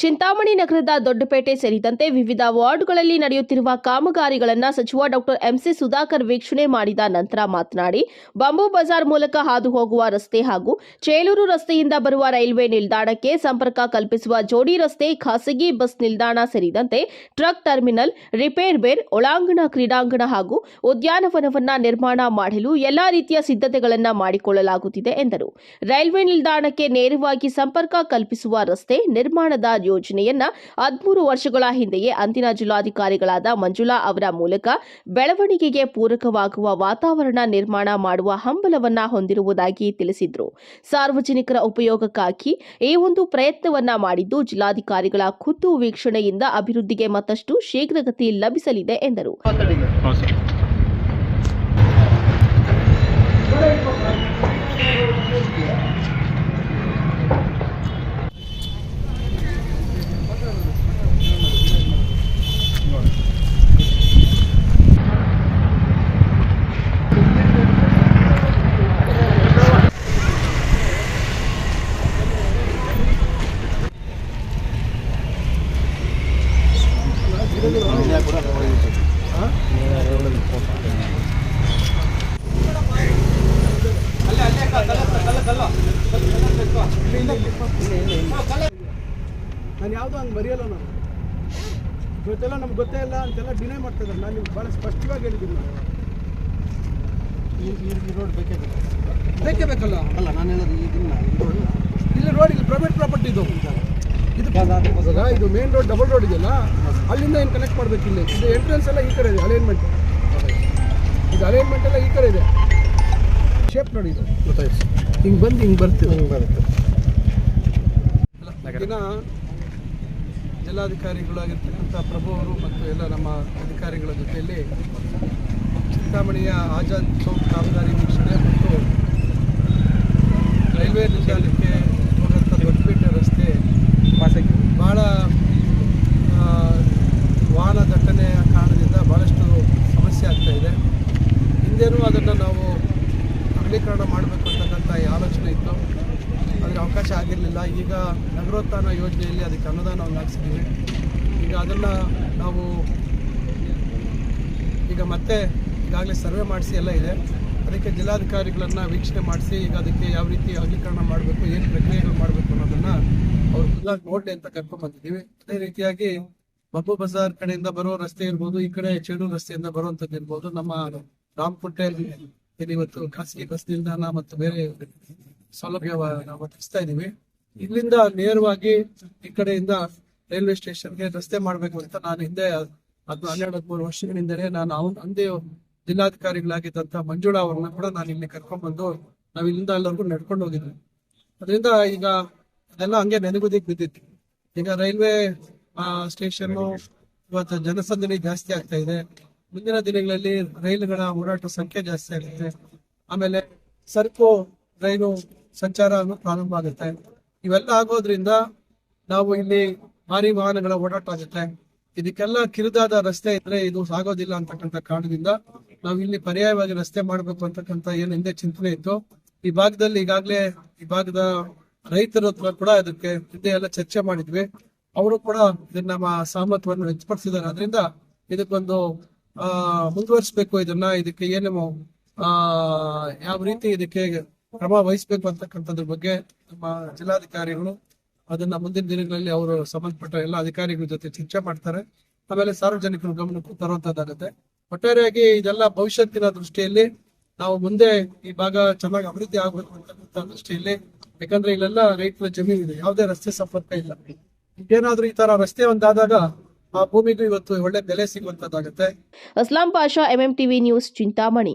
ಚಿಂತಾಮಣಿ ನಗರದ ದೊಡ್ಡಪೇಟೆ ಸೇರಿದಂತೆ ವಿವಿಧ ವಾರ್ಡ್ಗಳಲ್ಲಿ ನಡೆಯುತ್ತಿರುವ ಕಾಮಗಾರಿಗಳನ್ನು ಸಚಿವ ಡಾಕ್ಟರ್ ಎಂಸಿ ಸುಧಾಕರ್ ವೀಕ್ಷಣೆ ಮಾಡಿದ ನಂತರ ಮಾತನಾಡಿ, ಬಂಬೂ ಬಜಾರ್ ಮೂಲಕ ಹಾದು ಹೋಗುವ ರಸ್ತೆ ಹಾಗೂ ಚೇಳೂರು ರಸ್ತೆಯಿಂದ ಬರುವ ರೈಲ್ವೆ ನಿಲ್ದಾಣಕ್ಕೆ ಸಂಪರ್ಕ ಕಲ್ಪಿಸುವ ಜೋಡಿ ರಸ್ತೆ, ಖಾಸಗಿ ಬಸ್ ನಿಲ್ದಾಣ ಸೇರಿದಂತೆ ಟ್ರಕ್ ಟರ್ಮಿನಲ್, ರಿಪೇರ್ ಬೇರ್, ಒಳಾಂಗಣ ಕ್ರೀಡಾಂಗಣ ಹಾಗೂ ಉದ್ಯಾನವನವನ್ನು ನಿರ್ಮಾಣ ಮಾಡಲು ಎಲ್ಲಾ ರೀತಿಯ ಸಿದ್ಧತೆಗಳನ್ನು ಮಾಡಿಕೊಳ್ಳಲಾಗುತ್ತಿದೆ ಎಂದರು. ರೈಲ್ವೆ ನಿಲ್ದಾಣಕ್ಕೆ ನೇರವಾಗಿ ಸಂಪರ್ಕ ಕಲ್ಪಿಸುವ ರಸ್ತೆ ನಿರ್ಮಾಣದ ಯೋಜನೆಯನ್ನ 13 ವರ್ಷಗಳ ಹಿಂದೆಯೇ ಅಂದಿನ ಜಿಲ್ಲಾಧಿಕಾರಿಗಳಾದ ಮಂಜುಳಾ ಅವರ ಮೂಲಕ ಬೆಳವಣಿಗೆಗೆ ಪೂರಕವಾಗುವ ವಾತಾವರಣ ನಿರ್ಮಾಣ ಮಾಡುವ ಹಂಬಲವನ್ನ ಹೊಂದಿರುವುದಾಗಿ ತಿಳಿಸಿದರು. ಸಾರ್ವಜನಿಕರ ಉಪಯೋಗಕ್ಕಾಗಿ ಈ ಒಂದು ಪ್ರಯತ್ನವನ್ನ ಮಾಡಿದ್ದು, ಜಿಲ್ಲಾಧಿಕಾರಿಗಳ ಖುದ್ದು ವೀಕ್ಷಣೆಯಿಂದ ಅಭಿವೃದ್ಧಿಗೆ ಮತ್ತಷ್ಟು ಶೀಘ್ರಗತಿ ಲಭಿಸಲಿದೆ ಎಂದರು. ನಾನು ಯಾವುದೋ ಹಂಗೆ ಮರೆಯಲ್ಲ. ನಾನು ಇವತ್ತೆಲ್ಲ ನಮ್ಗೆ ಗೊತ್ತೇ ಇಲ್ಲ ಅಂತೆಲ್ಲ ಡಿನೈ ಮಾಡ್ತಾ ಇದ್ದಾರೆ. ನಾನು ನಿಮ್ಗೆ ಭಾಳ ಸ್ಪಷ್ಟವಾಗಿ ಹೇಳಿದ್ದೀನಿ. ಈ ರೋಡ್ ಬೇಕೇ ಬೇಕಲ್ಲ. ಅಲ್ಲ, ನಾನು ಹೇಳೋದು ಇಲ್ಲಿ ರೋಡ್ ಇಲ್ಲಿ ಪ್ರೈವೇಟ್ ಪ್ರಾಪರ್ಟಿ ಇದು ಮೇನ್ ರೋಡ್, ಡಬಲ್ ರೋಡ್ ಇದೆಯಲ್ಲ, ಅಲ್ಲಿಂದ ಏನು ಕನೆಕ್ಟ್ ಮಾಡಬೇಕು. ಇಲ್ಲಿ ಇದು ಎಂಟ್ರೆನ್ಸ್ ಎಲ್ಲ ಈ ಕಡೆ ಇದೆ, ಅಲೈನ್ಮೆಂಟ್. ಇದು ಅಲೈನ್ಮೆಂಟ್ ಎಲ್ಲ ಈ ಕಡೆ ಇದೆ. ಶೇಪ್ ನೋಡಿ, ಇದು ಗೊತ್ತಾಯ್ತು. ಹಿಂಗೆ ಬರುತ್ತೆ. ದಿನ ಜಿಲ್ಲಾಧಿಕಾರಿಗಳಾಗಿರ್ತಕ್ಕಂಥ ಪ್ರಭು ಅವರು ಮತ್ತು ಎಲ್ಲ ನಮ್ಮ ಅಧಿಕಾರಿಗಳ ಜೊತೆಯಲ್ಲಿ ಚಿಂತಾಮಣಿಯ ಆಜಾದ್ ಚೌಕ್ ಕಾಮಗಾರಿ ವೀಕ್ಷಣೆ ಮತ್ತು ರೈಲ್ವೆ ನಿಲ್ದಾಣಕ್ಕೆ ಹೋಗುವಂಥ ದೊಡ್ಡಪೇಟೆ ರಸ್ತೆ ಭಾಳ ವಾಹನ ದಟ್ಟಣೆಯ ಕಾರಣದಿಂದ ಭಾಳಷ್ಟು ಸಮಸ್ಯೆ ಆಗ್ತಾಯಿದೆ. ಹಿಂದೇನೂ ಅದನ್ನು ನಾವು ಅಗಲೀಕರಣ ಮಾಡಬೇಕು ಅಂತಕ್ಕಂಥ ಈ ಆಲೋಚನೆ ಇತ್ತು, ಅದರ ಅವಕಾಶ ಆಗಿರಲಿಲ್ಲ. ಈಗ ನಗರೋತ್ಥಾನ ಯೋಜನೆಯಲ್ಲಿ ಅದಕ್ಕೆ ಅನುದಾನವನ್ನು ಹಾಕ್ಸಿದ್ದೀವಿ. ಈಗ ಅದನ್ನು ನಾವು ಈಗ ಮತ್ತೆ ಈಗಾಗಲೇ ಸರ್ವೆ ಮಾಡಿಸಿ ಎಲ್ಲ ಇದೆ. ಅದಕ್ಕೆ ಜಿಲ್ಲಾಧಿಕಾರಿಗಳನ್ನು ವೀಕ್ಷಣೆ ಮಾಡಿಸಿ ಈಗ ಅದಕ್ಕೆ ಯಾವ ರೀತಿ ಅಗಲೀಕರಣ ಮಾಡಬೇಕು, ಏನು ಪ್ರಕ್ರಿಯೆಗಳು ಮಾಡಬೇಕು ಅನ್ನೋದನ್ನು ಅವ್ರು ಖುದ್ದಾಗಿ ನೋಡಲಿ ಅಂತ ಕರ್ಕೊಂಡು ಬಂದಿದ್ದೀವಿ. ಅದೇ ರೀತಿಯಾಗಿ ಬಂಬೂ ಬಜಾರ್ ಕಡೆಯಿಂದ ಬರೋ ರಸ್ತೆ ಇರ್ಬೋದು, ಈ ಕಡೆ ಚೇಳೂರು ರಸ್ತೆಯಿಂದ ಬರುವಂಥದ್ದು ಇರ್ಬೋದು. ನಮ್ಮ ರಾಮಕುಂಟೆಯಲ್ಲಿ ಇವತ್ತು ಖಾಸಗಿ ಬಸ್ ನಿಲ್ದಾಣ ಮತ್ತು ಬೇರೆ ಸೌಲಭ್ಯ ನಾವು ಒದಗಿಸ್ತಾ ಇದ್ದೀವಿ. ಇಲ್ಲಿಂದ ನೇರವಾಗಿ ಈ ಕಡೆಯಿಂದ ರೈಲ್ವೆ ಸ್ಟೇಷನ್ಗೆ ರಸ್ತೆ ಮಾಡಬೇಕು ಅಂತ ನಾನು ಹಿಂದೆ 12-13 ವರ್ಷಗಳಿಂದಲೇ ನಾನು ಅಂದೇ ಜಿಲ್ಲಾಧಿಕಾರಿಗಳಾಗಿದ್ದಂಥ ಮಂಜುಳಾ ಅವ್ರನ್ನ ಕೂಡ ನಾನು ಇಲ್ಲಿ ಕರ್ಕೊಂಡ್ಬಂದು ನಾವು ಇಲ್ಲಿಂದ ಎಲ್ಲರಿಗೂ ನಡ್ಕೊಂಡು ಹೋಗಿದ್ವಿ. ಅದರಿಂದ ಈಗ ಅದೆಲ್ಲ ಹಂಗೆ ನೆನಗುದಿಗೆ ಬಿದ್ದಿತ್ತು. ಈಗ ರೈಲ್ವೆ ಸ್ಟೇಷನ್ನು ಇವತ್ತು ಜನಸಂದಣಿ ಜಾಸ್ತಿ ಆಗ್ತಾ ಇದೆ. ಮುಂದಿನ ದಿನಗಳಲ್ಲಿ ರೈಲುಗಳ ಓಡಾಟ ಸಂಖ್ಯೆ ಜಾಸ್ತಿ ಆಗುತ್ತೆ. ಆಮೇಲೆ ಸರಕು ರೈಲು ಸಂಚಾರ ಪ್ರಾರಂಭ ಆಗುತ್ತೆ. ಇವೆಲ್ಲ ಆಗೋದ್ರಿಂದ ನಾವು ಇಲ್ಲಿ ಭಾರಿ ವಾಹನಗಳ ಓಡಾಟ ಆಗುತ್ತೆ. ಇದಕ್ಕೆಲ್ಲ ಕಿರಿದಾದ ರಸ್ತೆ ಇದ್ರೆ ಇದು ಸಾಗೋದಿಲ್ಲ ಅಂತಕ್ಕಂಥ ಕಾರಣದಿಂದ ನಾವು ಇಲ್ಲಿ ಪರ್ಯಾಯವಾಗಿ ರಸ್ತೆ ಮಾಡಬೇಕು ಅಂತಕ್ಕಂಥ ಏನು ಹಿಂದೆ ಚಿಂತನೆ ಇತ್ತು. ಈ ಭಾಗದಲ್ಲಿ ಈಗಾಗಲೇ ಈ ಭಾಗದ ರೈತರ ಹತ್ರ ಕೂಡ ಇದಕ್ಕೆ ಹಿಂದೆ ಎಲ್ಲ ಚರ್ಚೆ ಮಾಡಿದ್ವಿ. ಅವರು ಕೂಡ ಇದನ್ನ ಸಹಮತವನ್ನು ವ್ಯಕ್ತಪಡಿಸಿದ್ದಾರೆ. ಅದರಿಂದ ಇದಕ್ಕೊಂದು ಮುಂದುವರಿಸಬೇಕು. ಇದಕ್ಕೆ ಏನು ಯಾವ ರೀತಿ ಇದಕ್ಕೆ ಕ್ರಮ ವಹಿಸಬೇಕು ಅಂತಕ್ಕಂಥದ್ರ ಬಗ್ಗೆ ನಮ್ಮ ಜಿಲ್ಲಾಧಿಕಾರಿಗಳು ಅದನ್ನ ಮುಂದಿನ ದಿನಗಳಲ್ಲಿ ಅವರು ಸಂಬಂಧಪಟ್ಟ ಎಲ್ಲ ಅಧಿಕಾರಿಗಳ ಜೊತೆ ಚರ್ಚೆ ಮಾಡ್ತಾರೆ. ಆಮೇಲೆ ಸಾರ್ವಜನಿಕರ ಗಮನಕ್ಕೂ ತರುವಂತದ್ದಾಗುತ್ತೆ. ಒಟ್ಟಾರೆಯಾಗಿ ಇದೆಲ್ಲ ಭವಿಷ್ಯತ್ತಿನ ದೃಷ್ಟಿಯಲ್ಲಿ ನಾವು ಮುಂದೆ ಈ ಭಾಗ ಚೆನ್ನಾಗಿ ಅಭಿವೃದ್ಧಿ ಆಗ್ಬೇಕು ಅಂತಕ್ಕಂಥ ದೃಷ್ಟಿಯಲ್ಲಿ, ಯಾಕಂದ್ರೆ ಇಲ್ಲೆಲ್ಲ ರೈತರ ಜಮೀನು ಇದೆ, ಯಾವುದೇ ರಸ್ತೆ ಸಂಪರ್ಕ ಇಲ್ಲ. ಏನಾದ್ರೂ ಈ ತರ ರಸ್ತೆ ಒಂದಾದಾಗ ಆ ಭೂಮಿಗೂ ಇವತ್ತು ಒಳ್ಳೆ ಬೆಲೆ ಸಿಗುವಂತದ್ದಾಗುತ್ತೆ. Aslam Pasha, MMTV news, Chintamani.